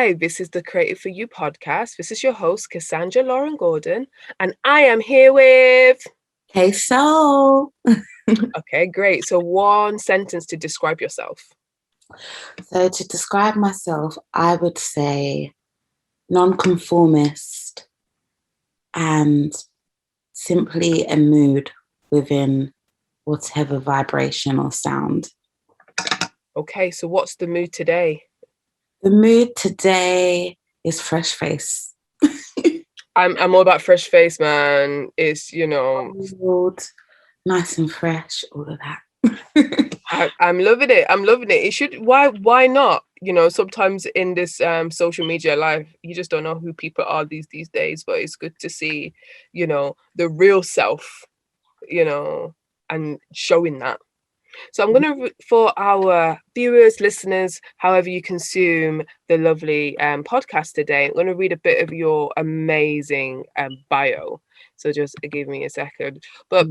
Hi, this is the Creative for You podcast. This is your host, Cassandra Lauren Gordon, and I am here with... Ksoul. Okay, great. So one sentence to describe yourself. So to describe myself, I would say nonconformist and simply a mood within whatever vibration or sound. Okay, so what's the mood today? The mood today is fresh face. I'm all about fresh face, man. It's, Old, nice and fresh, all of that. I'm loving it. I'm loving it. It should, why not? Sometimes in this social media life, you just don't know who people are these days, but it's good to see, the real self, and showing that. So I'm going to, for our viewers, listeners, however you consume the lovely podcast today, I'm going to read a bit of your amazing bio. So just give me a second. But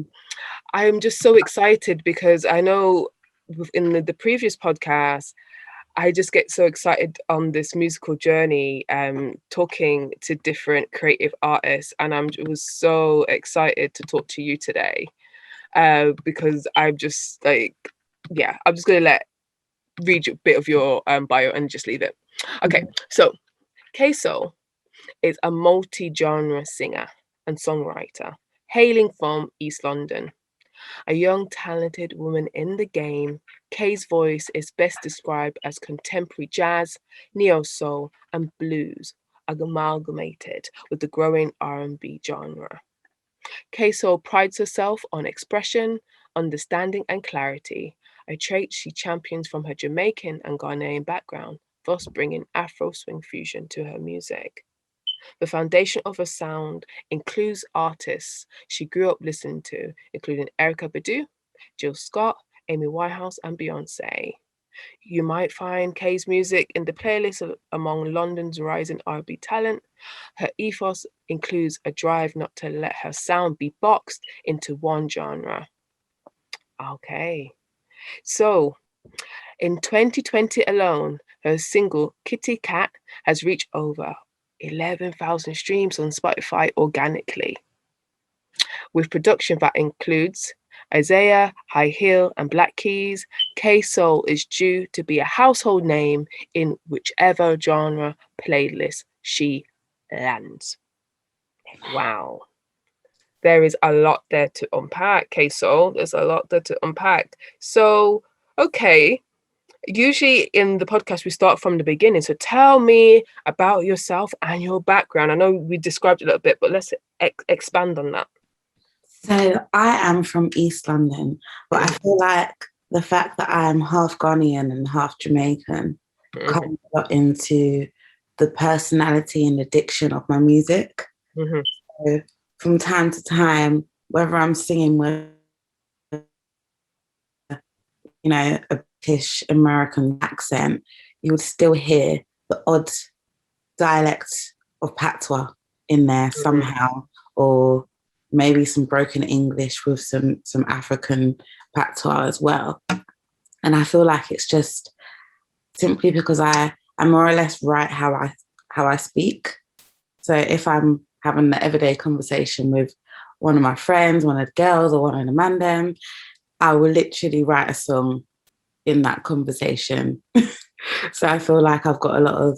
I'm just so excited because I know in the previous podcast, I just get so excited on this musical journey, talking to different creative artists. And was so excited to talk to you today. Because I'm just like, I'm just gonna read a bit of your bio and just leave it. Okay, so Ksoul is a multi-genre singer and songwriter hailing from East London. A young, talented woman in the game, Kay's voice is best described as contemporary jazz, neo-soul, and blues, amalgamated with the growing R&B genre. Ksoul prides herself on expression, understanding, and clarity, a trait she champions from her Jamaican and Ghanaian background, thus bringing Afro swing fusion to her music. The foundation of her sound includes artists she grew up listening to, including Erykah Badu, Jill Scott, Amy Whitehouse, and Beyonce. You might find Kay's music in the playlist among London's rising R&B talent. Her ethos includes a drive not to let her sound be boxed into one genre. Okay. So, in 2020 alone, her single Kitty Khat has reached over 11,000 streams on Spotify organically, with production that includes Isaiah, High Heel, and Black Keys. Ksoul is due to be a household name in whichever genre playlist she lands. Wow. There is a lot there to unpack, Ksoul. There's a lot there to unpack. So, okay. Usually in the podcast, we start from the beginning. So tell me about yourself and your background. I know we described it a little bit, but let's expand on that. So I am from East London, but I feel like the fact that I'm half Ghanaian and half Jamaican comes a lot into the personality and addiction of my music. So from time to time, whether I'm singing with, a British American accent, you would still hear the odd dialect of patois in there somehow, or maybe some broken English with some African patois as well. And I feel like it's just simply because I more or less write how I speak. So if I'm having the everyday conversation with one of my friends, one of the girls, or one of the man them, I will literally write a song in that conversation. So I feel like I've got a lot of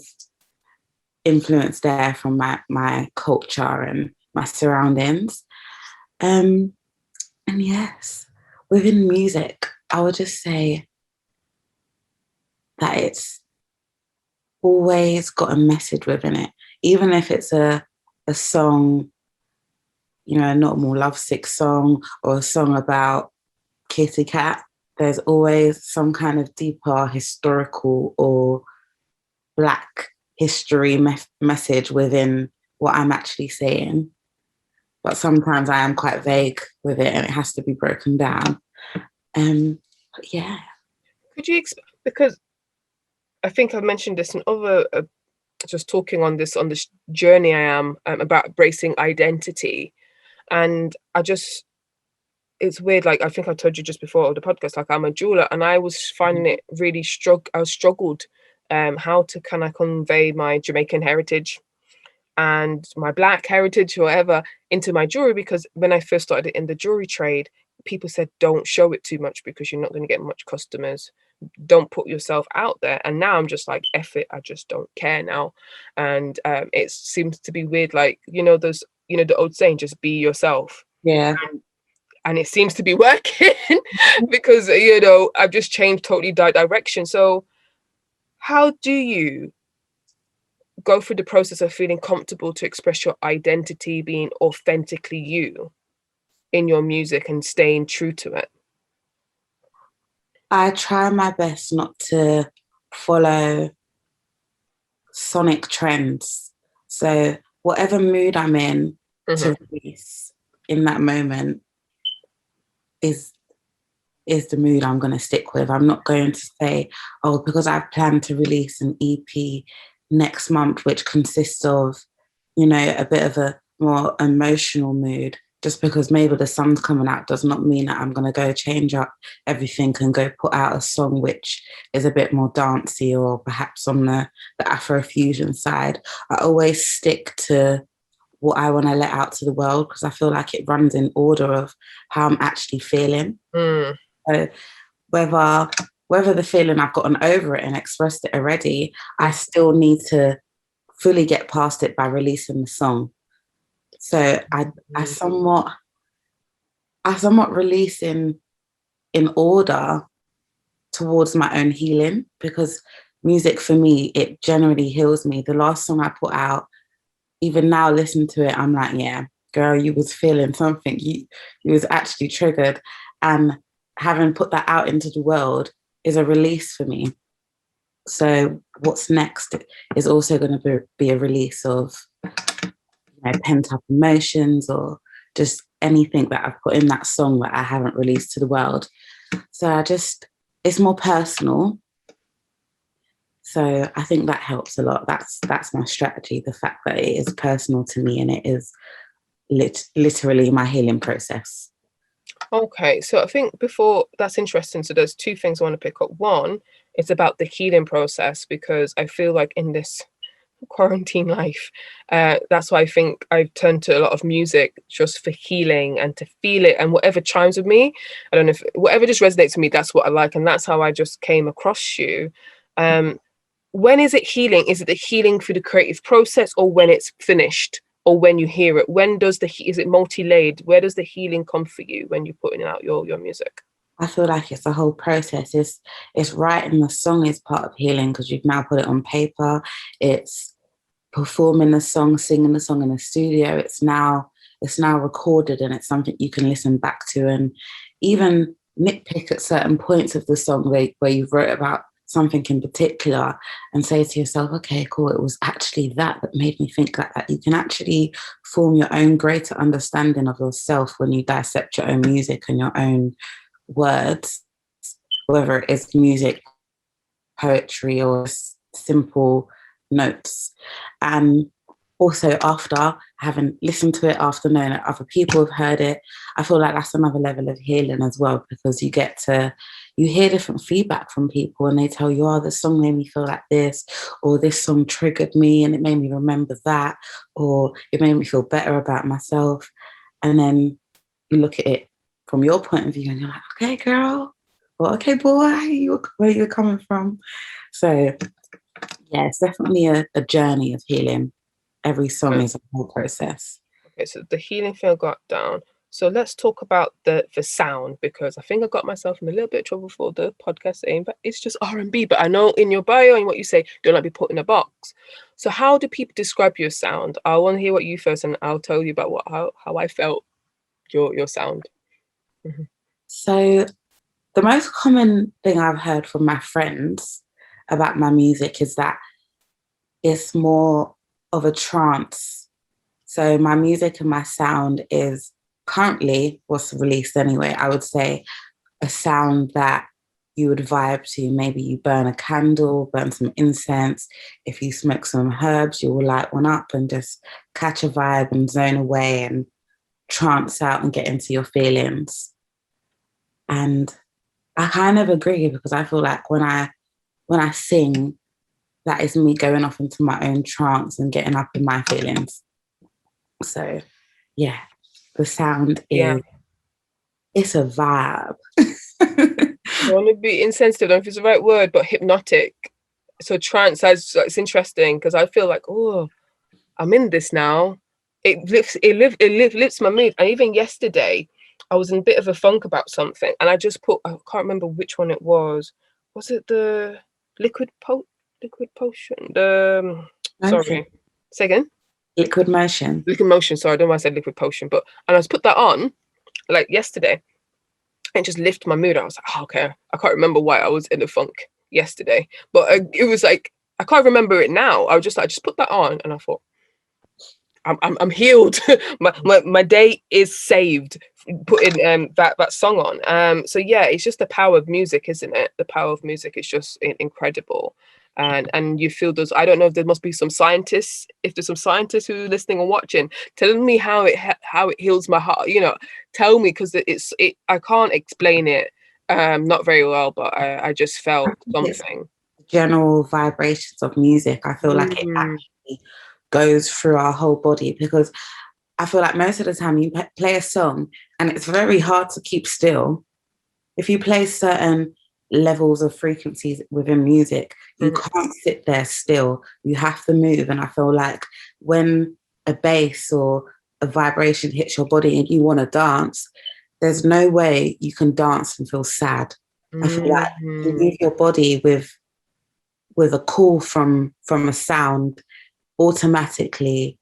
influence there from my culture and my surroundings. And yes, within music, I would just say that it's always got a message within it, even if it's a song, a normal lovesick song or a song about Kitty Khat. There's always some kind of deeper historical or Black history message within what I'm actually saying. But sometimes I am quite vague with it and it has to be broken down. But yeah. Could you because I think I've mentioned this in other, just talking on this journey I am about embracing identity. And it's weird, like I think I told you just before the podcast, like I'm a jeweler and I was finding it really I struggled how to kind of convey my Jamaican heritage and my Black heritage, whatever, into my jewelry. Because when I first started in the jewelry trade, people said, don't show it too much because you're not going to get much customers. Don't put yourself out there. And now I'm just like, F it, I just don't care now. And it seems to be weird, like, those, the old saying, just be yourself. Yeah. And it seems to be working because, I've just changed totally direction. So how do you go through the process of feeling comfortable to express your identity, being authentically you in your music and staying true to it? I try my best not to follow sonic trends. So whatever mood I'm in to release in that moment is the mood I'm going to stick with. I'm not going to say, oh, because I've planned to release an EP next month, which consists of, a bit of a more emotional mood. Just because maybe the sun's coming out does not mean that I'm going to go change up everything and go put out a song which is a bit more dancey or perhaps on the Afrofusion side. I always stick to what I want to let out to the world because I feel like it runs in order of how I'm actually feeling. So whether the feeling I've gotten over it and expressed it already, I still need to fully get past it by releasing the song. So I somewhat release in order towards my own healing, because music for me, it generally heals me. The last song I put out, even now listen to it, I'm like, yeah, girl, you was feeling something. You was actually triggered. And having put that out into the world is a release for me. So what's next is also going to be a release of pent up emotions or just anything that I've put in that song that I haven't released to the world. So it's more personal. So I think that helps a lot. That's my strategy, the fact that it is personal to me and it is literally my healing process. Okay, so I think that's interesting. So there's two things I want to pick up. One, it's about the healing process, because I feel like in this quarantine life, that's why I think I've turned to a lot of music just for healing and to feel it, and whatever chimes with me. I don't know, if whatever just resonates with me, that's what I like, and that's how I just came across you. When is it healing? Is it the healing through the creative process, or when it's finished, or when you hear it? When does is it multi-layered? Where does the healing come for you when you're putting out your music? I feel like it's a whole process. It's writing the song is part of healing because you've now put it on paper. It's performing the song, singing the song in the studio. It's now recorded and it's something you can listen back to and even nitpick at certain points of the song where you wrote about something in particular and say to yourself, okay, cool, it was actually that made me think like that. You can actually form your own greater understanding of yourself when you dissect your own music and your own words, whether it's music, poetry, or simple notes. And also after having listened to it, after knowing that other people have heard it, I feel like that's another level of healing as well, because you hear different feedback from people and they tell you, oh, this song made me feel like this, or this song triggered me and it made me remember that, or it made me feel better about myself. And then you look at it from your point of view and you're like, okay, girl, or okay, boy, where you're coming from. So yeah, it's definitely a journey of healing. Every song is a whole process. Okay, so the healing thing got down. So let's talk about the sound, because I think I got myself in a little bit of trouble for the podcast saying, but it's just R&B. But I know in your bio and what you say, don't like be put in a box. So how do people describe your sound? I want to hear what you first, and I'll tell you about how I felt your sound. Mm-hmm. So the most common thing I've heard from my friends about my music is that it's more of a trance. So my music and my sound is currently what's released anyway, I would say a sound that you would vibe to. Maybe you burn a candle, burn some incense. If you smoke some herbs, you will light one up and just catch a vibe and zone away and trance out and get into your feelings. And I kind of agree, because I feel like when I sing, that is me going off into my own trance and getting up in my feelings. So yeah, the sound Yeah. is, it's a vibe. I want to be insensitive, I don't know if it's the right word, but hypnotic. So trance, it's interesting because I feel like, oh, I'm in this now. It lifts my mood. And even yesterday, I was in a bit of a funk about something, and I can't remember which one it was. Was it the liquid potion? Sorry, say again. Liquid motion. Liquid motion. Sorry, I don't know why I said liquid potion, and I was put that on like yesterday, and just lift my mood. I was like, oh, okay. I can't remember why I was in a funk yesterday, but it was like I can't remember it now. I was just like, just put that on, and I thought, I'm healed. my day is saved. Putting that song on. So yeah, it's just the power of music, isn't it? The power of music is just incredible. And you feel those. I don't know if there must be some scientists. If there's some scientists who are listening or watching, telling me how it heals my heart. Tell me, because I can't explain it not very well, but I just felt something. General vibrations of music. I feel like it actually goes through our whole body, because I feel like most of the time you play a song and it's very hard to keep still. If you play certain levels of frequencies within music, you can't sit there still. You have to move. And I feel like when a bass or a vibration hits your body and you want to dance, there's no way you can dance and feel sad. I feel like you move your body with a call from a sound, automatically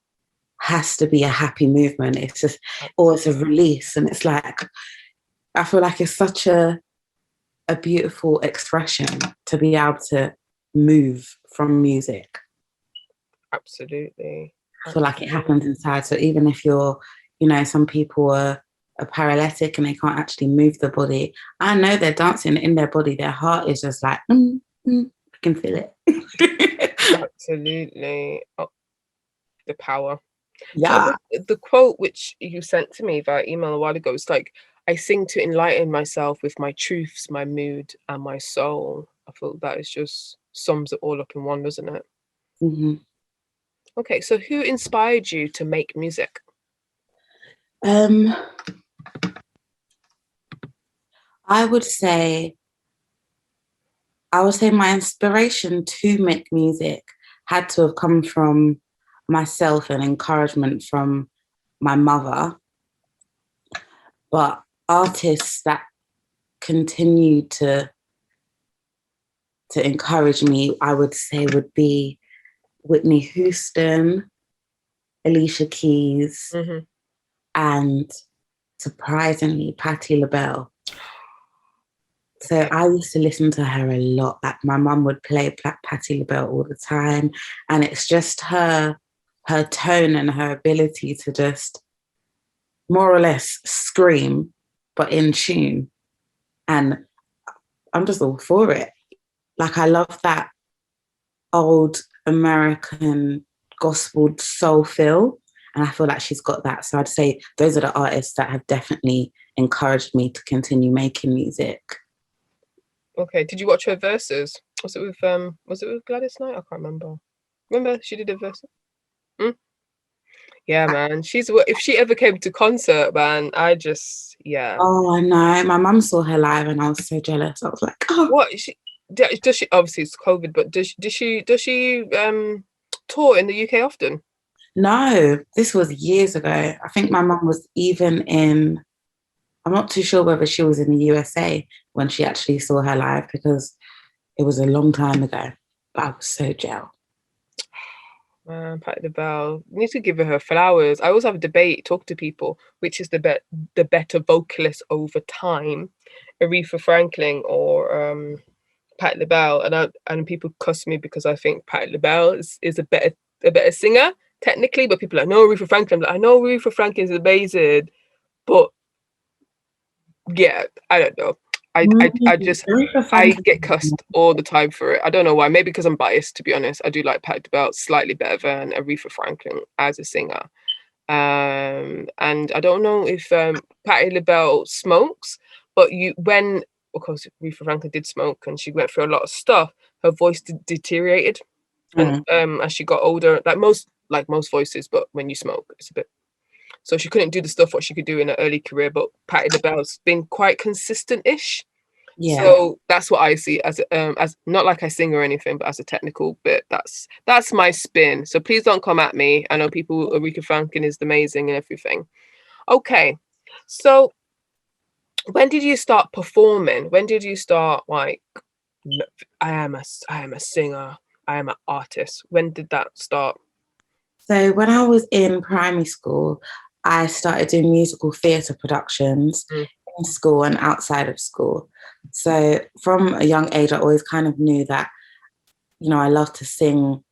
has to be a happy movement. It's just, or it's a release. And it's like, I feel like it's such a beautiful expression to be able to move from music. Absolutely. I feel like it happens inside. So even if you're, some people are paralytic and they can't actually move the body, I know they're dancing in their body. Their heart is just like, I can feel it. Absolutely. Oh, the power. Yeah. So the quote which you sent to me via email a while ago is like, I sing to enlighten myself with my truths, my mood, and my soul. I feel that is just sums it all up in one, doesn't it? Mm-hmm. Okay, so who inspired you to make music? I would say my inspiration to make music had to have come from myself and encouragement from my mother. But artists that continue to encourage me, I would say, would be Whitney Houston, Alicia Keys, and surprisingly, Patti LaBelle. So I used to listen to her a lot. Like my mum would play Patti LaBelle all the time. And it's just her tone and her ability to just more or less scream, but in tune. And I'm just all for it. Like I love that old American gospel soul feel. And I feel like she's got that. So I'd say those are the artists that have definitely encouraged me to continue making music. Okay. Did you watch her verses? Was it with Gladys Knight? I can't remember. Remember she did a verse? Yeah, man. If she ever came to concert, man, yeah. Oh, I know. My mum saw her live and I was so jealous. I was like, oh. What does she obviously it's COVID, but does she tour in the UK often? No, this was years ago. I think my mum was even I'm not too sure whether she was in the USA when she actually saw her live, because it was a long time ago. But I was so jealous. Patti LaBelle. You need to give her flowers. I always have a debate, talk to people, which is the better vocalist over time, Aretha Franklin or Patti LaBelle, and people cuss me because I think Patti LaBelle is a better singer technically, but people are like, no, Aretha Franklin. I know Aretha Franklin is amazing, but yeah, I don't know. I get cussed all the time for it. I don't know why. Maybe because I'm biased, to be honest. I do like Patti LaBelle slightly better than Aretha Franklin as a singer. And I don't know if Patti LaBelle smokes, but of course, Aretha Franklin did smoke and she went through a lot of stuff, her voice deteriorated. And Mm. as she got older, like most voices, but when you smoke, it's a bit. So she couldn't do the stuff what she could do in her early career, but Patti LaBelle's been quite consistent-ish. Yeah. So that's what I see as not like I sing or anything, but as a technical bit. That's my spin. So please don't come at me. I know people Erykah Franklin is amazing and everything. Okay, so when did you start performing? When did you start like I am a singer, I am an artist? When did that start? So when I was in primary school, I started doing musical theatre productions Mm. in school and outside of school. So from a young age, I always kind of knew that, I love to sing,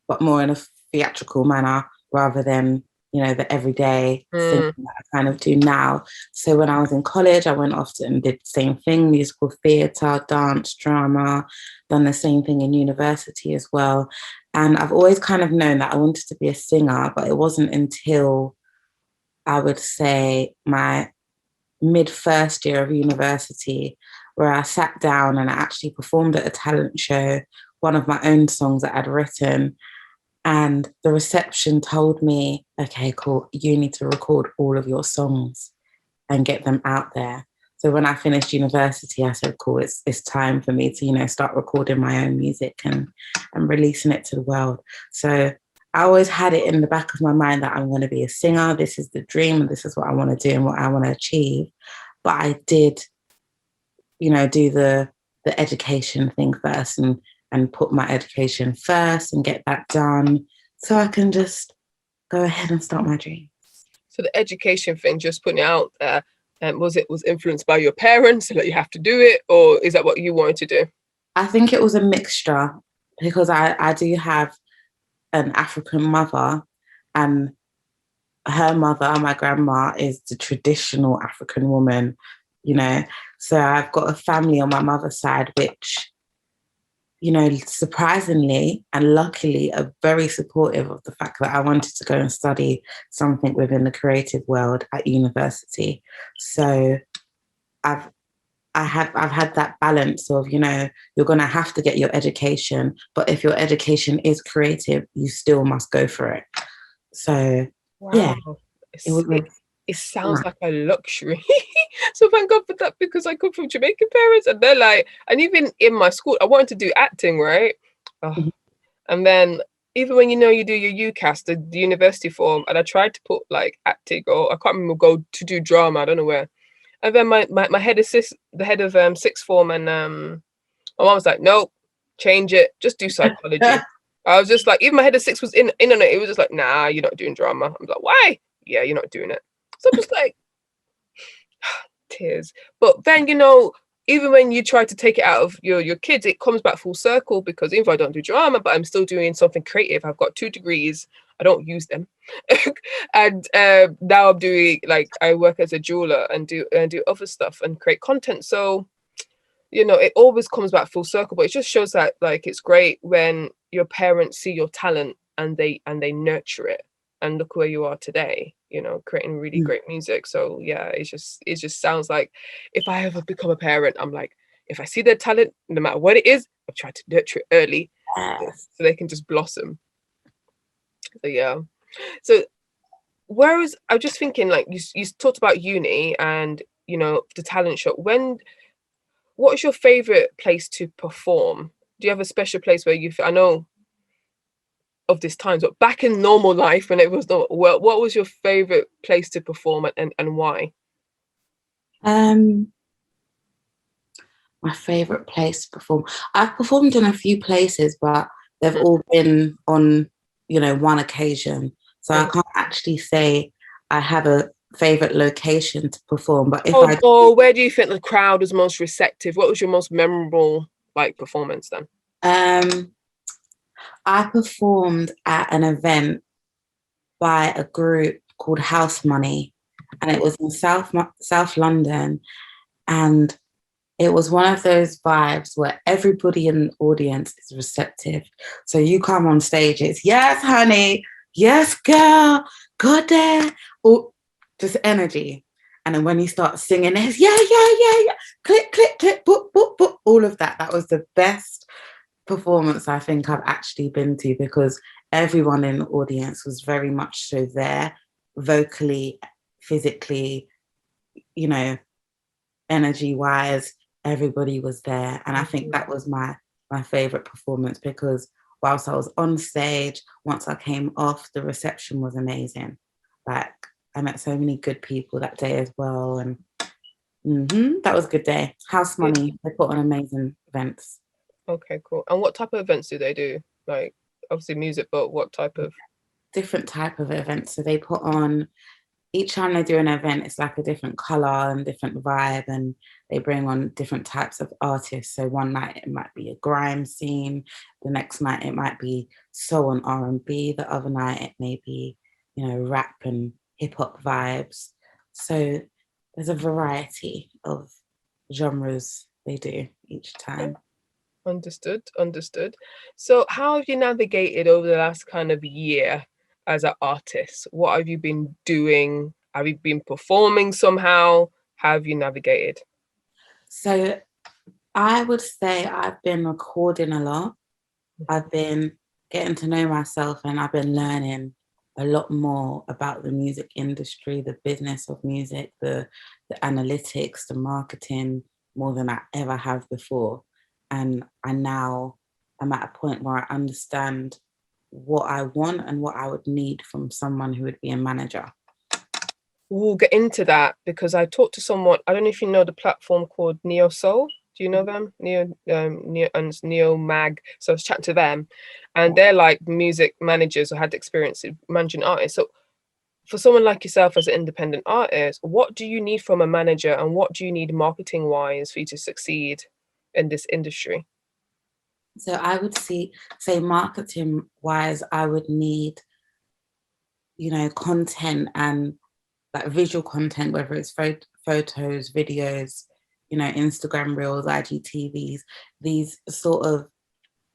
but more in a theatrical manner rather than, the everyday singing Mm. that I kind of do now. So when I was in college, I went off and did the same thing, musical theatre, dance, drama, done the same thing in university as well. And I've always kind of known that I wanted to be a singer, but it wasn't until I would say my mid first year of university where I sat down and I actually performed at a talent show, one of my own songs that I'd written. And the reception told me, okay, cool, you need to record all of your songs and get them out there. So when I finished university, I said, cool, it's time for me to, start recording my own music and releasing it to the world. So I always had it in the back of my mind that I'm going to be a singer. This is the dream, and this is what I want to do and what I want to achieve. But I did, do the education thing first and put my education first and get that done so I can just go ahead and start my dream. So the education thing, just putting it out there, was influenced by your parents that you have to do it, or is that what you wanted to do? I think it was a mixture because I do have an African mother, and her mother, my grandma, is the traditional African woman, So I've got a family on my mother's side which, surprisingly and luckily are very supportive of the fact that I wanted to go and study something within the creative world at university. So I've had that balance of, you're going to have to get your education, but if your education is creative, you still must go for it. So, Wow. yeah, it sounds like a luxury. So thank God for that, because I come from Jamaican parents and they're like, and even in my school, I wanted to do acting, right? Oh. And then even when you do your UCAS, the university form, and I tried to put like acting, or I can't remember, go to do drama, I don't know where. And then my head assist, the head of sixth form, and my mom was like, nope, change it, just do psychology. I was just like, even my head of six was in on it. It was just like, nah, you're not doing drama. I'm like, why? Yeah, you're not doing it. So I'm just like, tears. But then, even when you try to take it out of your kids, it comes back full circle, because even if I don't do drama, but I'm still doing something creative. I've got 2 degrees. I don't use them. And now I'm doing, like, I work as a jeweler and do other stuff and create content. So, it always comes back full circle, but it just shows that, like, it's great when your parents see your talent and they nurture it. And look where you are today, creating really great music. So yeah, it just sounds like if I ever become a parent, I'm like, if I see their talent, no matter what it is, I'll try to nurture it early, so they can just blossom. So yeah. So whereas I'm just thinking, like, you talked about uni and the talent show. What is your favorite place to perform? Do you have a special place where I know of this times, but back in normal life when it was not, well, what was your favorite place to perform and why? My favorite place to perform. I've performed in a few places, but they've all been on, one occasion. So I can't actually say I have a favorite location to perform. But if where do you think the crowd was most receptive? What was your most memorable performance then? I performed at an event by a group called House Money, and it was in South London, and it was one of those vibes where everybody in the audience is receptive. So you come on stage, it's yes, honey, yes, girl, go there, or just energy. And then when you start singing, it's yeah, click, click, click, boop, boop, boop, all of that. That was the best performance I think I've actually been to, because everyone in the audience was very much so there, vocally, physically, you know, energy wise, everybody was there. And I think that was my favorite performance, because whilst I was on stage, once I came off, the reception was amazing. Like, I met so many good people that day as well. And that was a good day. House Money, they put on amazing events. Okay, cool. And what type of events do they do? Like, obviously music, but what type of? Different type of events. So they put on, each time they do an event, it's like a different color and different vibe, and they bring on different types of artists. So one night it might be a grime scene, the next night it might be soul and R&B, the other night it may be, you know, rap and hip hop vibes. So there's a variety of genres they do each time. Understood. So how have you navigated over the last kind of year as an artist? What have you been doing? Have you been performing somehow? How have you navigated? So I would say I've been recording a lot. I've been getting to know myself, and I've been learning a lot more about the music industry, the business of music, the analytics, the marketing, more than I ever have before. And I'm at a point where I understand what I want and what I would need from someone who would be a manager. We'll get into that, because I talked to someone, I don't know if you know the platform called Neo Soul. Do you know them? Neo Mag. So I was chatting to them, and they're like music managers who had experience in managing artists. So for someone like yourself as an independent artist, what do you need from a manager, and what do you need marketing wise for you to succeed in this industry? So I would say marketing wise, I would need, you know, content and like visual content, whether it's photos, videos, you know, Instagram reels, IGTVs, these sort of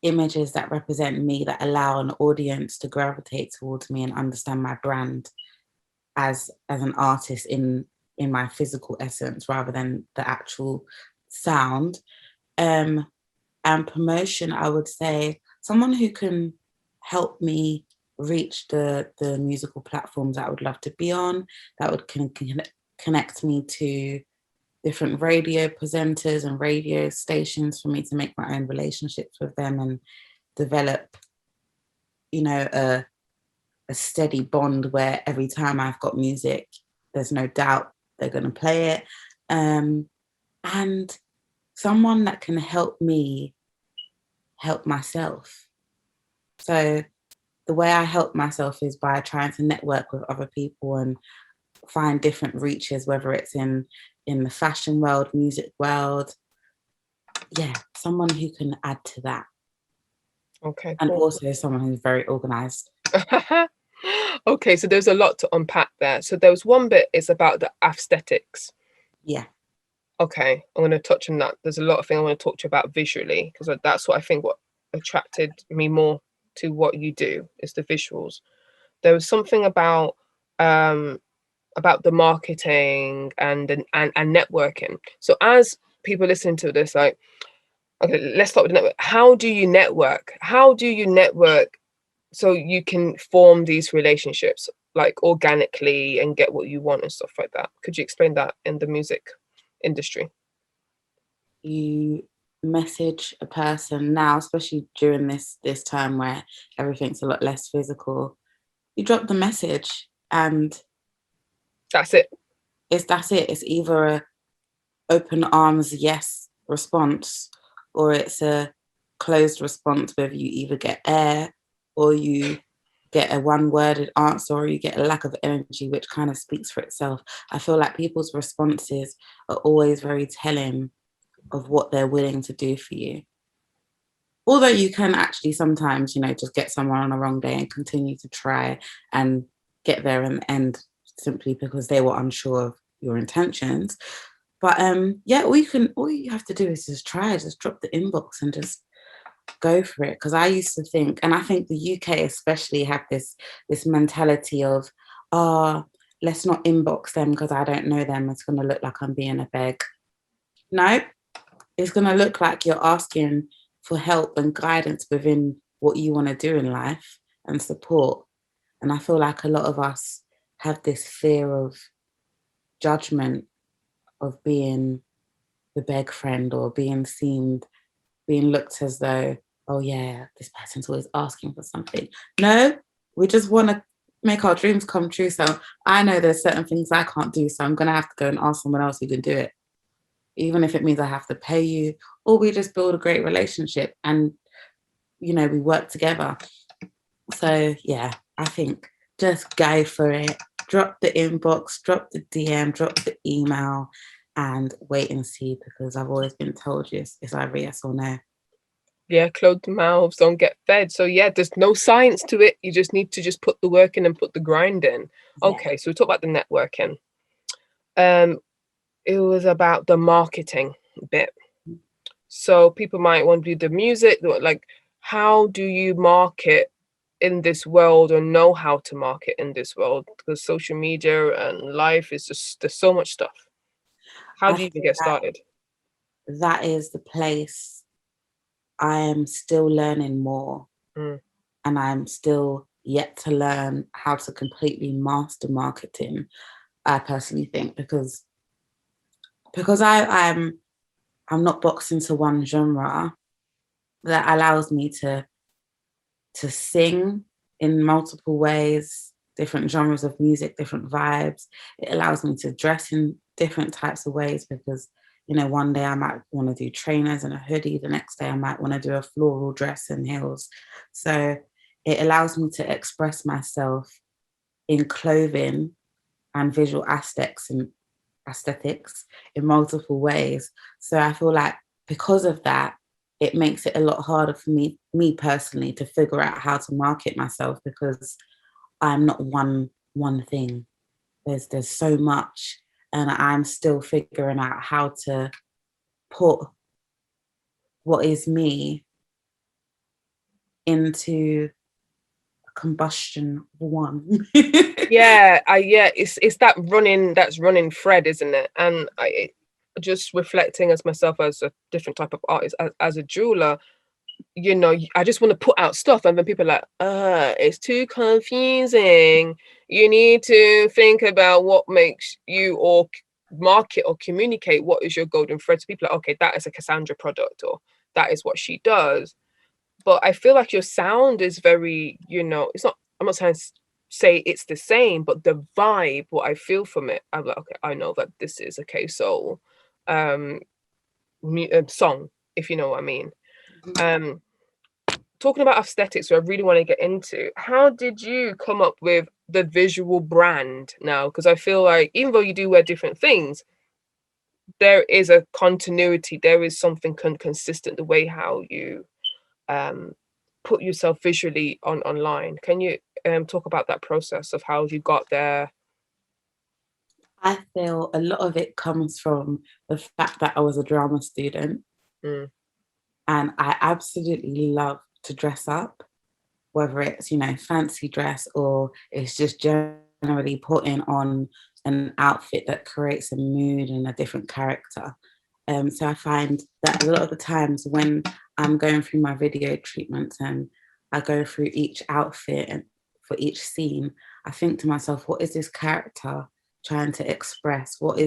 images that represent me, that allow an audience to gravitate towards me and understand my brand as an artist in my physical essence, rather than the actual sound. And promotion, I would say someone who can help me reach the musical platforms I would love to be on, that would connect me to different radio presenters and radio stations for me to make my own relationships with them and develop, you know, a steady bond where every time I've got music, there's no doubt they're going to play it. And someone that can help me help myself. So the way I help myself is by trying to network with other people and find different reaches, whether it's in the fashion world, music world. Yeah, someone who can add to that. Okay, and cool. also someone who's very organized. Okay, so there's a lot to unpack there. So there was one bit is about the aesthetics. Yeah. Okay, I'm going to touch on that. There's a lot of things I want to talk to you about visually, because that's what I think what attracted me more to what you do is the visuals. There was something about the marketing and networking. So as people listening to this, like, okay, let's start with the network. How do you network? How do you network so you can form these relationships like organically and get what you want and stuff like that? Could you explain that in the music industry? You message a person now, especially during this time where everything's a lot less physical. You drop the message and that's it. That's it. It's either a open arms yes response, or it's a closed response, whether you either get air or you get a one-worded answer, or you get a lack of energy, which kind of speaks for itself. I feel like people's responses are always very telling of what they're willing to do for you. Although you can actually sometimes, you know, just get someone on a wrong day and continue to try and get there in the end simply because they were unsure of your intentions. But yeah, all you have to do is just try, just drop the inbox and just go for it. Because I used to think, and I think the UK especially have this mentality of, let's not inbox them because I don't know them. It's going to look like I'm being a beg. No, it's going to look like you're asking for help and guidance within what you want to do in life and support. And I feel like a lot of us have this fear of judgment, of being the beg friend or being looked as though, oh yeah, this person's always asking for something. No, we just want to make our dreams come true. So I know there's certain things I can't do, so I'm going to have to go and ask someone else who can do it, even if it means I have to pay you, or we just build a great relationship and, you know, we work together. So yeah, I think just go for it. Drop the inbox, drop the DM, drop the email, and wait and see, because I've always been told it's either yes or no. Yeah, closed mouths don't get fed. So yeah, there's no science to it. You just need to just put the work in and put the grind in. Yeah. Okay, so we talk about the networking. It was about the marketing bit. So people might want to do the music, like how do you market in this world or know how to market in this world? Because social media and life is just, there's so much stuff. How do you even get started? That is the place I am still learning more. And I'm still yet to learn how to completely master marketing, I personally think, because I'm not boxed into one genre. That allows me to sing in multiple ways, different genres of music, different vibes. It allows me to dress in different types of ways, because, you know, one day I might want to do trainers and a hoodie, the next day I might want to do a floral dress and heels. So it allows me to express myself in clothing and visual aesthetics in multiple ways. So I feel like because of that, it makes it a lot harder for me personally, to figure out how to market myself, because I'm not one thing. There's so much, and I'm still figuring out how to put what is me into a combustion one. Yeah, it's that running thread, isn't it? And just reflecting as myself as a different type of artist, as a jeweler, you know, I just want to put out stuff, and then people are like, it's too confusing. You need to think about what makes you, or market or communicate what is your golden thread. So people are like, okay, that is a Cassandra product, or that is what she does. But I feel like your sound is very, you know, it's not, I'm not saying say it's the same, but the vibe, what I feel from it, I'm like, okay, I know that this is a Ksoul song, if you know what I mean. Talking about aesthetics, so I really want to get into, how did you come up with the visual brand now? Because I feel like even though you do wear different things, there is a continuity, there is something consistent, the way how you put yourself visually online. Can you talk about that process of how you got there? I feel a lot of it comes from the fact that I was a drama student, and I absolutely love to dress up, whether it's, you know, fancy dress or it's just generally putting on an outfit that creates a mood and a different character. So I find that a lot of the times when I'm going through my video treatments and I go through each outfit and for each scene, I think to myself, what is this character trying to express? What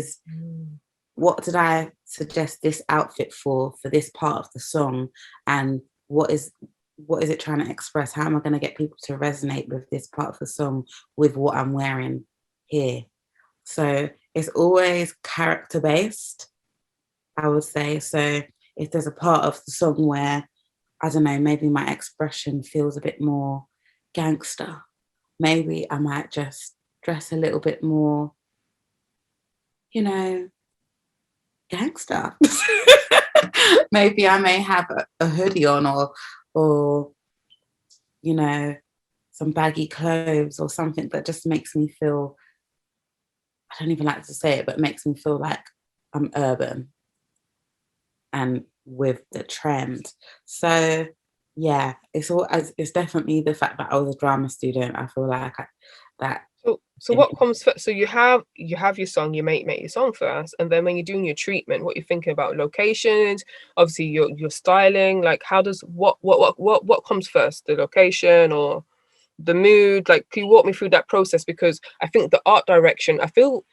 did I suggest this outfit for this part of the song? And what is it trying to express? How am I going to get people to resonate with this part of the song with what I'm wearing here? So it's always character based, I would say. So if there's a part of the song where, I don't know, maybe my expression feels a bit more gangster, maybe I might just dress a little bit more, you know, gangster. Maybe I may have a hoodie on, or, you know, some baggy clothes or something that just makes me feel, I don't even like to say it, but makes me feel like I'm urban and with the trend. So yeah, it's definitely the fact that I was a drama student. I feel like that So what comes first? So you have your song, you make your song first, and then when you're doing your treatment, what you're thinking about locations, obviously your styling, like how does what comes first, the location or the mood? Like, can you walk me through that process? Because I think the art direction, I feel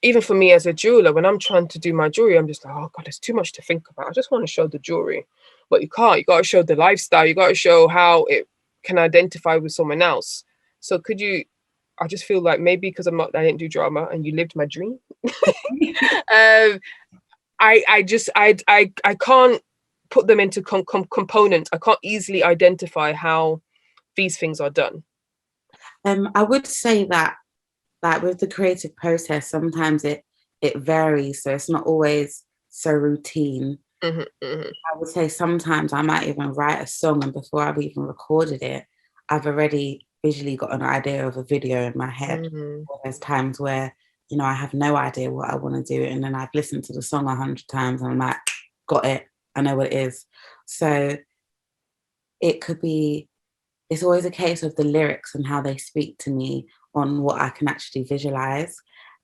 even for me as a jeweler, when I'm trying to do my jewelry, I'm just like, oh God, there's too much to think about. I just want to show the jewelry, but you can't. You got to show the lifestyle. You got to show how it can identify with someone else. So could you? I just feel like maybe because I didn't do drama, and you lived my dream. um, I can't put them into components. I can't easily identify how these things are done. I would say that with the creative process, sometimes it varies, so it's not always so routine. Mm-hmm, mm-hmm. I would say sometimes I might even write a song, and before I've even recorded it, I've already visually got an idea of a video in my head. Mm-hmm. There's times where, you know, I have no idea what I want to do, and then I've listened to the song 100 times and I'm like, got it, I know what it is. So it could be, it's always a case of the lyrics and how they speak to me on what I can actually visualize.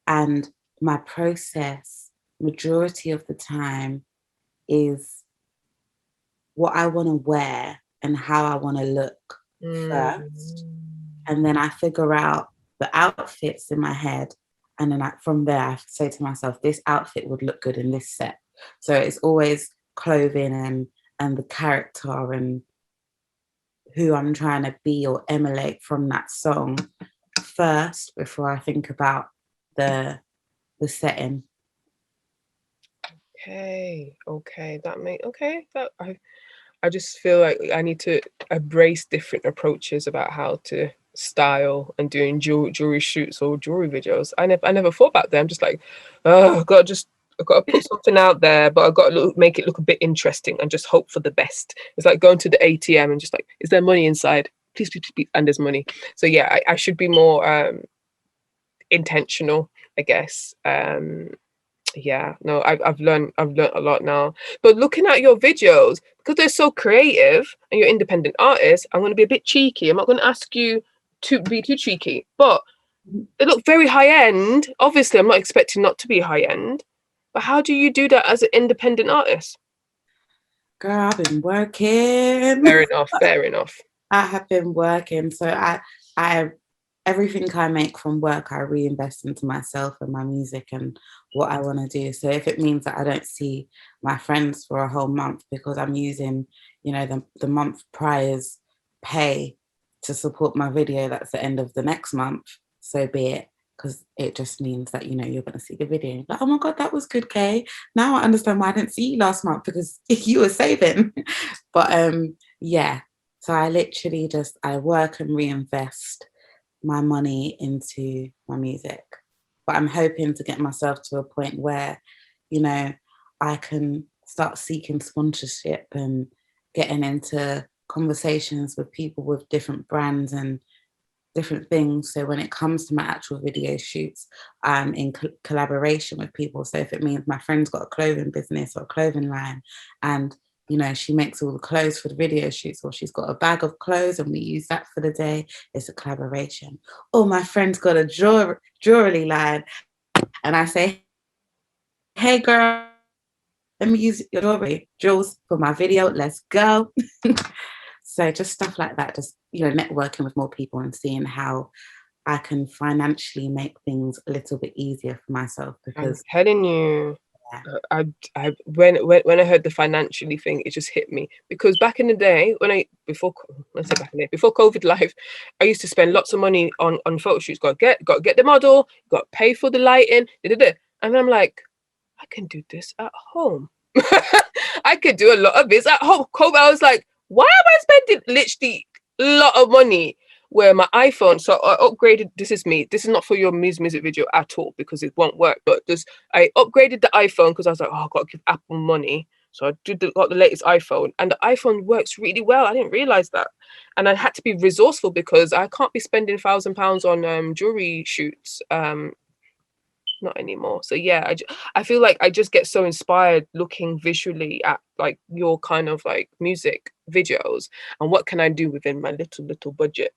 And my process, majority of the time, is what I want to wear and how I want to look first. And then I figure out the outfits in my head. And then from there, I say to myself, this outfit would look good in this set. So it's always clothing and the character and who I'm trying to be or emulate from that song first before I think about the setting. Okay, that I just feel like I need to embrace different approaches about how to style and doing jewelry shoots or jewelry videos. I never thought about that. I'm just like, oh, I've got to put something out there, but I've got to make it look a bit interesting and just hope for the best. It's like going to the ATM and just like, is there money inside? Please, please, please, and there's money. So yeah, I should be more intentional, I guess. Yeah, no, I've learned a lot now. But looking at your videos, because they're so creative and you're independent artist, I'm going to be a bit cheeky. I'm not going to ask you to be too cheeky, but they look very high end. Obviously, I'm not expecting not to be high end, but how do you do that as an independent artist? Girl, I've been working. Fair enough, fair enough. I have been working. So I everything I make from work, I reinvest into myself and my music and what I want to do. So if it means that I don't see my friends for a whole month because I'm using, you know, the month prior's pay to support my video, that's the end of the next month, so be it. Because it just means that, you know, you're going to see the video. Like, oh my God, that was good, Kay. Now I understand why I didn't see you last month because you were saving. But yeah, so I literally I work and reinvest my money into my music. But I'm hoping to get myself to a point where, you know, I can start seeking sponsorship and getting into conversations with people with different brands and different things. So when it comes to my actual video shoots, I'm in collaboration with people. So if it means my friend's got a clothing business or a clothing line and, you know, she makes all the clothes for the video shoots, or she's got a bag of clothes and we use that for the day, it's a collaboration. Or my friend's got a jewellery line and I say, hey girl, let me use your jewels for my video, let's go. So just stuff like that, just, you know, networking with more people and seeing how I can financially make things a little bit easier for myself. Because I'm telling you, when I heard the financially thing, it just hit me because back in the day before COVID life, I used to spend lots of money on photo shoots. Got to get the model, got to pay for the lighting, and I'm like, I can do this at home. I could do a lot of this at home. I was like, why am I spending literally a lot of money? Where my iPhone, so I upgraded. This is me. This is not for your music video at all because it won't work. But I upgraded the iPhone because I was like, oh, I've got to give Apple money. So I got the latest iPhone, and the iPhone works really well. I didn't realize that, and I had to be resourceful because I can't be spending £1,000 on jewelry shoots. Not anymore. So yeah, I feel like I just get so inspired looking visually at like your kind of like music videos and what can I do within my little budget.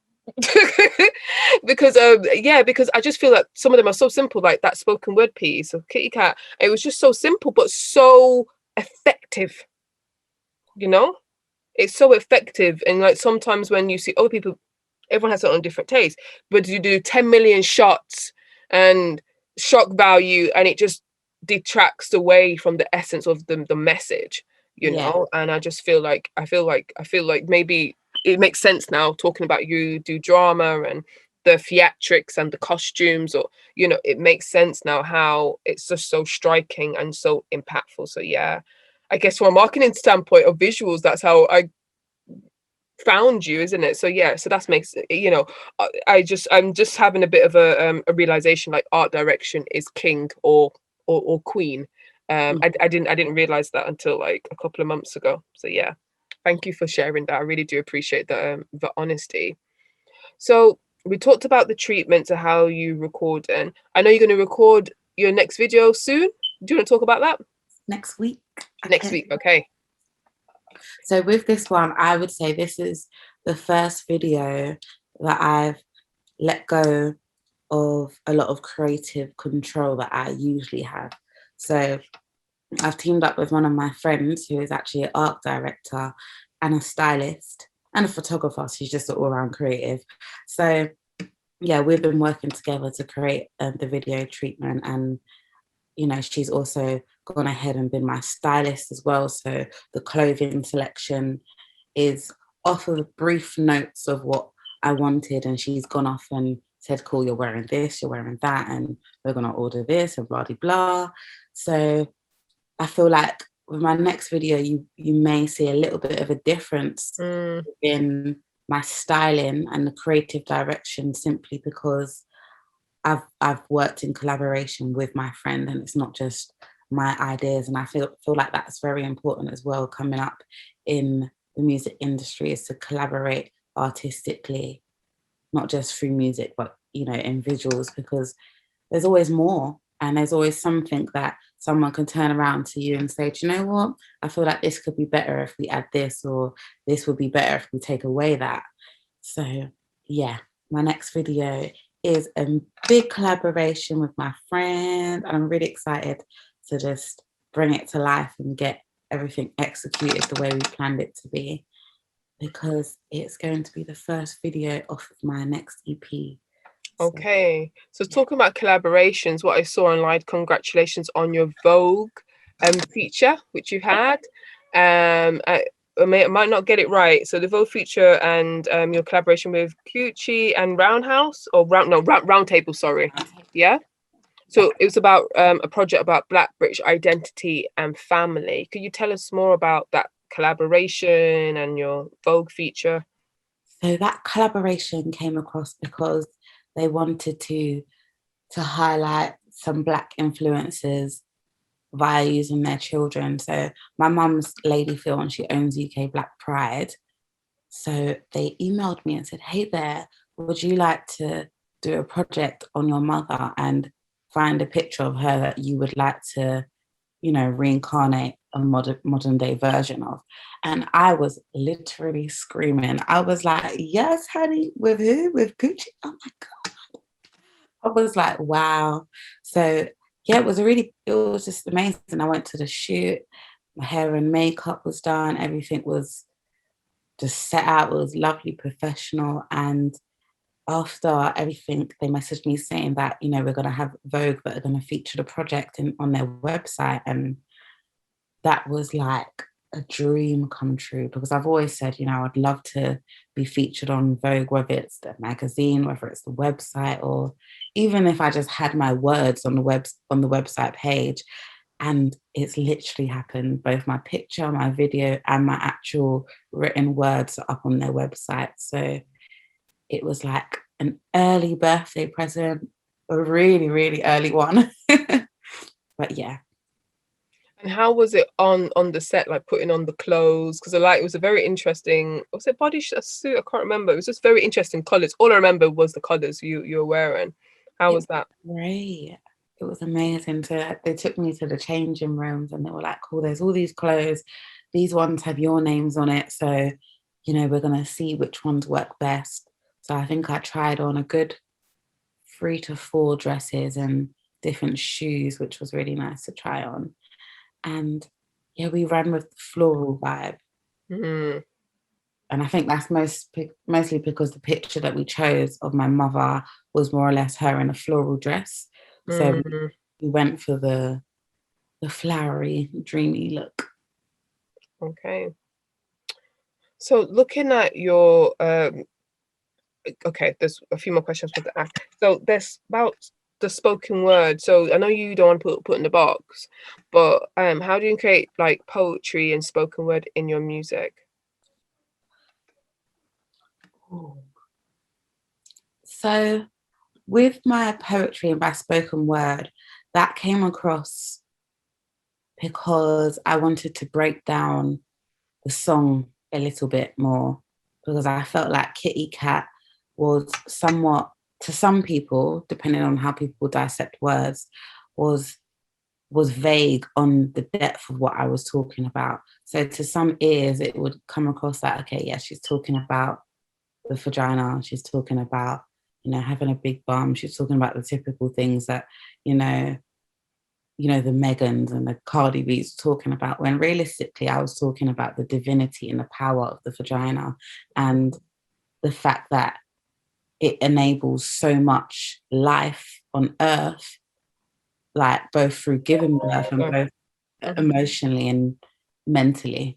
because yeah, because I just feel like some of them are so simple, like that spoken word piece of Kitty Khat. It was just so simple but so effective, you know. It's so effective. And like sometimes when you see other people, everyone has their own different taste, but you do 10 million shots and shock value, and it just detracts away from the essence of the message, you Yeah. know. And I just feel like maybe it makes sense now, talking about you do drama and the theatrics and the costumes, or you know, it makes sense now how it's just so striking and so impactful. So yeah, I guess from a marketing standpoint of visuals, that's how I found you, isn't it? So yeah, so that makes, you know, I'm just having a bit of a realization, like art direction is king or queen. I didn't realize that until like a couple of months ago. So yeah, thank you for sharing that. I really do appreciate the honesty. So we talked about the treatment to how you record, and I know you're going to record your next video soon. Do you want to talk about that? Next week. Next week, okay. So with this one, I would say this is the first video that I've let go of a lot of creative control that I usually have. So I've teamed up with one of my friends who is actually an art director and a stylist and a photographer. She's just an all-round creative. So yeah, we've been working together to create the video treatment, and you know, she's also gone ahead and been my stylist as well. So the clothing selection is off of brief notes of what I wanted, and she's gone off and said, cool, you're wearing this, you're wearing that, and we're gonna order this and blah blah blah. So I feel like with my next video, you may see a little bit of a difference in my styling and the creative direction, simply because I've worked in collaboration with my friend, and it's not just my ideas. And I feel like that's very important as well, coming up in the music industry, is to collaborate artistically, not just through music, but you know, in visuals, because there's always more, and there's always something that someone can turn around to you and say, do you know what? I feel like this could be better if we add this, or this would be better if we take away that. So yeah, my next video is a big collaboration with my friend, and I'm really excited to just bring it to life and get everything executed the way we planned it to be, because it's going to be the first video off of my next EP. Okay, so talking about collaborations, what I saw online, congratulations on your Vogue feature, which you had. I might not get it right. So the Vogue feature and your collaboration with Gucci and Roundhouse, or Round Table, sorry. Yeah. So it was about a project about Black British identity and family. Could you tell us more about that collaboration and your Vogue feature? So that collaboration came across because they wanted to highlight some Black influences via using their children. So my mum's Lady Phil, and she owns UK Black Pride. So they emailed me and said, hey there, would you like to do a project on your mother and find a picture of her that you would like to, you know, reincarnate a modern day version of? And I was literally screaming. I was like, yes, honey, with who? With Gucci? Oh my God. I was like, wow. So yeah, it was just amazing. I went to the shoot, my hair and makeup was done, everything was just set out, it was lovely, professional. And after everything, they messaged me saying that, you know, we're gonna have Vogue that are gonna feature the project on their website. And that was like a dream come true, because I've always said, you know, I'd love to be featured on Vogue, whether it's the magazine, whether it's the website, or even if I just had my words on the website page. And it's literally happened. Both my picture, my video, and my actual written words are up on their website. So it was like an early birthday present, a really, really early one. But yeah. And how was it on the set, like putting on the clothes? Because it was a very interesting, was it suit? I can't remember. It was just very interesting colours. All I remember was the colours you were wearing. How was that? Great. It was amazing. They took me to the changing rooms, and they were like, cool, there's all these clothes. These ones have your names on it. So, you know, we're going to see which ones work best. So I think I tried on a good 3 to 4 dresses and different shoes, which was really nice to try on. And yeah, we ran with the floral vibe. Mm. And I think that's mostly because the picture that we chose of my mother was more or less her in a floral dress. So we went for the flowery, dreamy look. Okay. So looking at your okay, there's a few more questions for the act. So there's about the spoken word. So I know you don't want to put in the box, but how do you create like poetry and spoken word in your music? So with my poetry and my spoken word, that came across because I wanted to break down the song a little bit more, because I felt like Kitty Khat was somewhat, to some people, depending on how people dissect words, was vague on the depth of what I was talking about. So to some ears, it would come across like, okay, yeah, she's talking about the vagina, she's talking about, having a big bum, she's talking about the typical things that, the Megans and the Cardi B's talking about, when realistically I was talking about the divinity and the power of the vagina and the fact that it enables so much life on earth, like both through giving birth and both emotionally and mentally.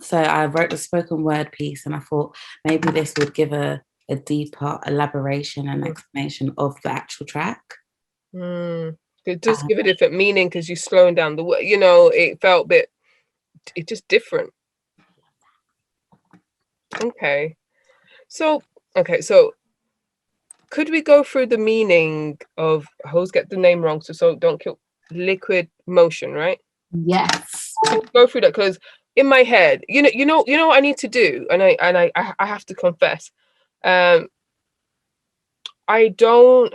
So I wrote the spoken word piece and I thought maybe this would give a deeper elaboration and explanation of the actual track. It does give a different meaning because you're slowing down the word, it felt a bit, it's just different. Okay. So could we go through the meaning of, I always get the name wrong, so don't kill, liquid motion, right? Yes. Go through that, because in my head, you know what I need to do, and I have to confess, I don't.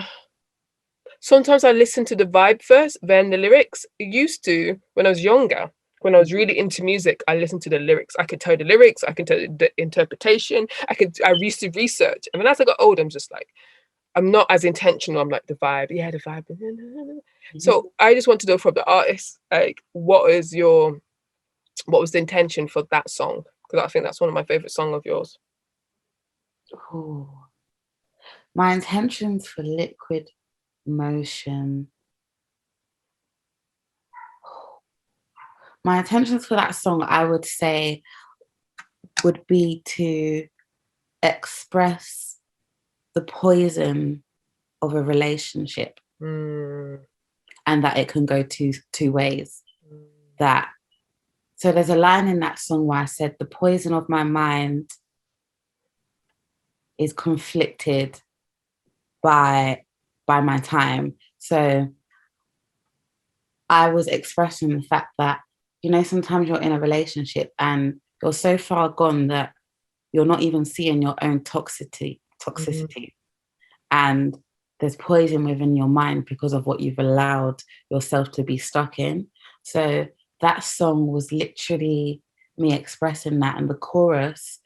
Sometimes I listen to the vibe first, then the lyrics. It used to, when I was younger, when I was really into music, I listened to the lyrics. I could tell the lyrics, I could tell the interpretation. I used to research, and then as I got older, I'm just like, I'm not as intentional. I'm like the vibe, yeah, the vibe. So I just want to know from the artist, like, what was the intention for that song? Because I think that's one of my favorite songs of yours. Ooh. My intentions for liquid motion. My intentions for that song, I would say, would be to express the poison of a relationship, and that it can go two ways. So there's a line in that song where I said, the poison of my mind is conflicted by my time. So I was expressing the fact that, sometimes you're in a relationship and you're so far gone that you're not even seeing your own toxicity. And there's poison within your mind because of what you've allowed yourself to be stuck in. So that song was literally me expressing that. And the chorus,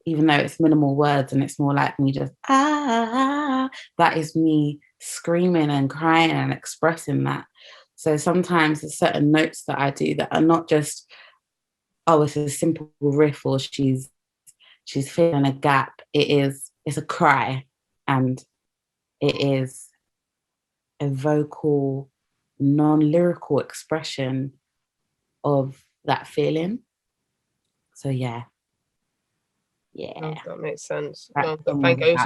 even though it's minimal words and it's more like me just, that is me screaming and crying and expressing that. So sometimes there's certain notes that I do that are not just, oh, it's a simple riff or she's filling a gap. It's a cry, and it is a vocal, non-lyrical expression of that feeling. So yeah. Oh, that makes sense. No, thank you.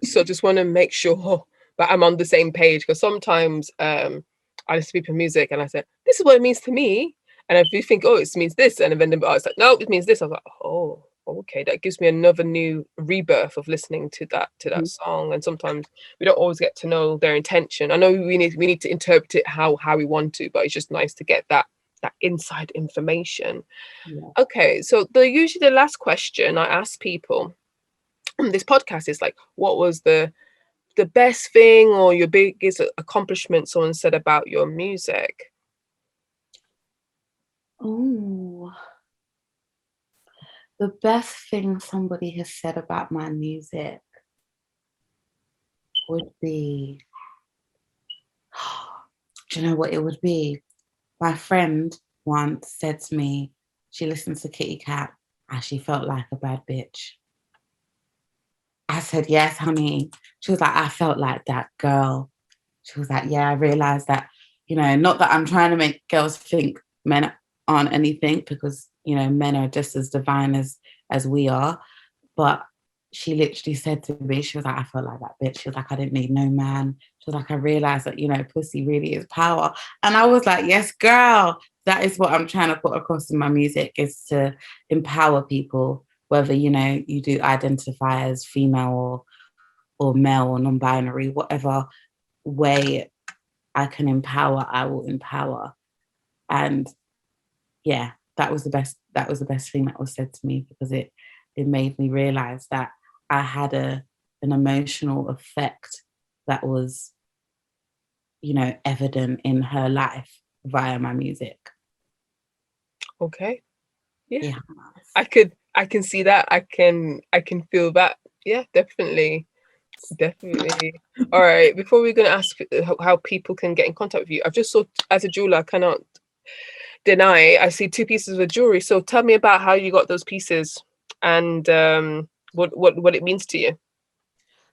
Just want to make sure that I'm on the same page, because sometimes I listen to music and I say, this is what it means to me. And if you think, oh, it means this, and then the artist's like, no, it means this. I was like, oh, okay, that gives me another new rebirth of listening to that song. And sometimes we don't always get to know their intention. I know we need to interpret it how we want to, but it's just nice to get that inside information. Yeah. Okay, so usually the last question I ask people on this podcast is like, what was the best thing or your biggest accomplishment someone said about your music? Oh, The best thing somebody has said about my music would be, do you know what it would be? My friend once said to me, she listens to Kitty Khat and she felt like a bad bitch. I said, yes, honey. She was like, I felt like that girl. She was like, yeah, I realized that, you know, not that I'm trying to make girls think men aren't anything, because, you know, men are just as divine as we are. But she literally said to me, she was like, I felt like that bitch. She was like, I didn't need no man. She was like, I realized that, you know, pussy really is power. And I was like, yes, girl. That is what I'm trying to put across in my music, is to empower people, whether, you know, you do identify as female or male or non-binary, whatever way I can empower, I will empower. And yeah, that was the best thing that was said to me, because it made me realize that I had an emotional effect that was, you know, evident in her life via my music. Okay. Yeah. Yeah. I can see that. I can feel that. Yeah, definitely. Definitely. All right. Before we're going to ask how people can get in contact with you, I've just saw, as a jeweler, I cannot deny, I see 2 pieces of jewelry. So tell me about how you got those pieces, and what it means to you.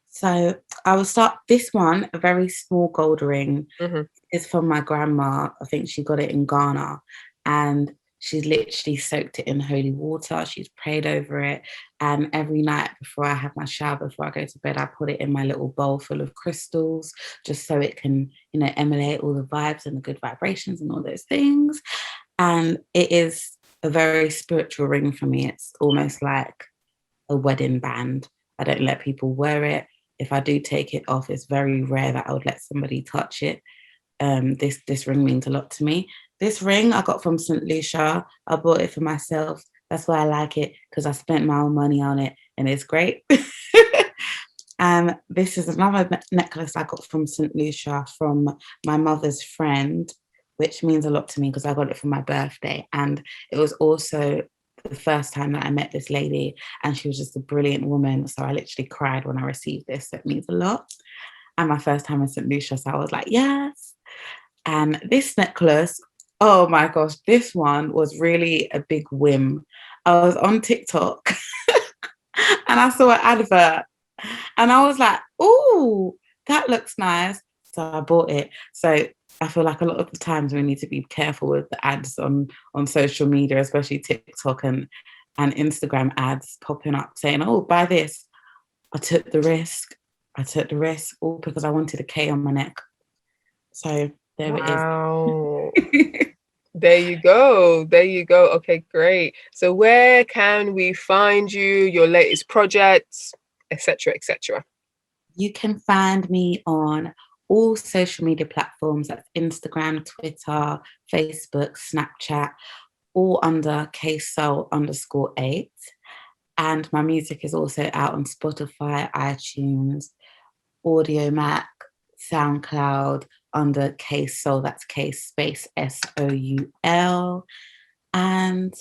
So I will start this one, a very small gold ring. Mm-hmm. Is from my grandma. I think she got it in Ghana, and she's literally soaked it in holy water. She's prayed over it, and every night before I have my shower, before I go to bed, I put it in my little bowl full of crystals, just so it can, you know, emulate all the vibes and the good vibrations and all those things. And it is a very spiritual ring for me. It's almost like a wedding band. I don't let people wear it. If I do take it off, it's very rare that I would let somebody touch it. This ring means a lot to me. This ring I got from St. Lucia. I bought it for myself. That's why I like it, because I spent my own money on it and it's great. This is another necklace I got from St. Lucia from my mother's friend, which means a lot to me because I got it for my birthday. And it was also the first time that I met this lady, and she was just a brilliant woman. So I literally cried when I received this. So it means a lot. And my first time in St. Lucia, so I was like, yes. And this necklace, oh my gosh, this one was really a big whim. I was on TikTok and I saw an advert and I was like, oh, that looks nice. So I bought it. So I feel like a lot of the times we need to be careful with the ads on social media, especially TikTok and Instagram ads popping up saying, oh, buy this. I took the risk all because I wanted a K on my neck. So there Wow. it is. There you go. There you go. Okay, great. So where can we find you, your latest projects, etc., etc.? You can find me on all social media platforms. That's Instagram, Twitter, Facebook, Snapchat, all under Ksoul_8. And my music is also out on Spotify, iTunes, Audio Mac, SoundCloud, under Ksoul. That's K space SOUL. And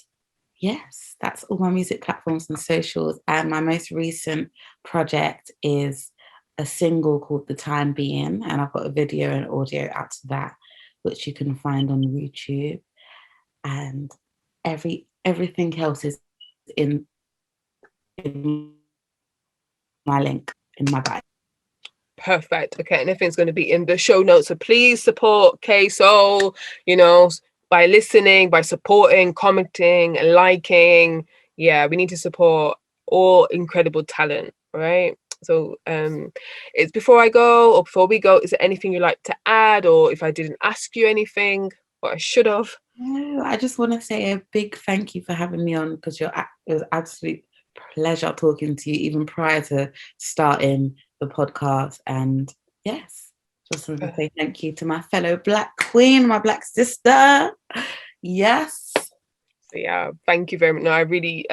yes, that's all my music platforms and socials. And my most recent project is a single called The Time Being, and I've got a video and audio out to that, which you can find on YouTube. And everything else is in my link in my bio. Perfect. Okay, and everything's going to be in the show notes. So please support Ksoul, you know, by listening, by supporting, commenting, liking. Yeah, we need to support all incredible talent, right? So it's before I go or before we go, is there anything you'd like to add, or if I didn't ask you anything, what I should have? No, I just want to say a big thank you for having me on, because it was absolute pleasure talking to you even prior to starting the podcast. And yes, just want to say thank you to my fellow Black queen, my Black sister. Yes. So yeah, thank you very much. No, I really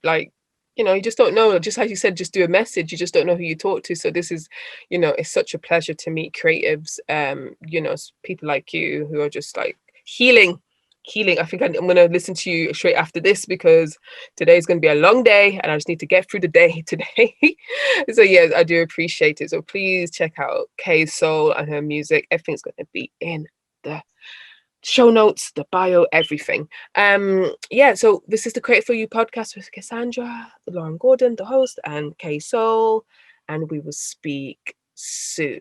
like, you know, you just don't know, just as you said, just do a message, you just don't know who you talk to. So this is, you know, it's such a pleasure to meet creatives, you know, people like you who are just like healing healing. I think I'm going to listen to you straight after this because today's going to be a long day and I just need to get through the day today. So yes, I do appreciate it. So please check out Ksoul and her music. Everything's going to be in the show notes, the bio, everything. Yeah, so this is the Create For You podcast with Cassandra, Lauren Gordon, the host, and Ksoul, and we will speak soon.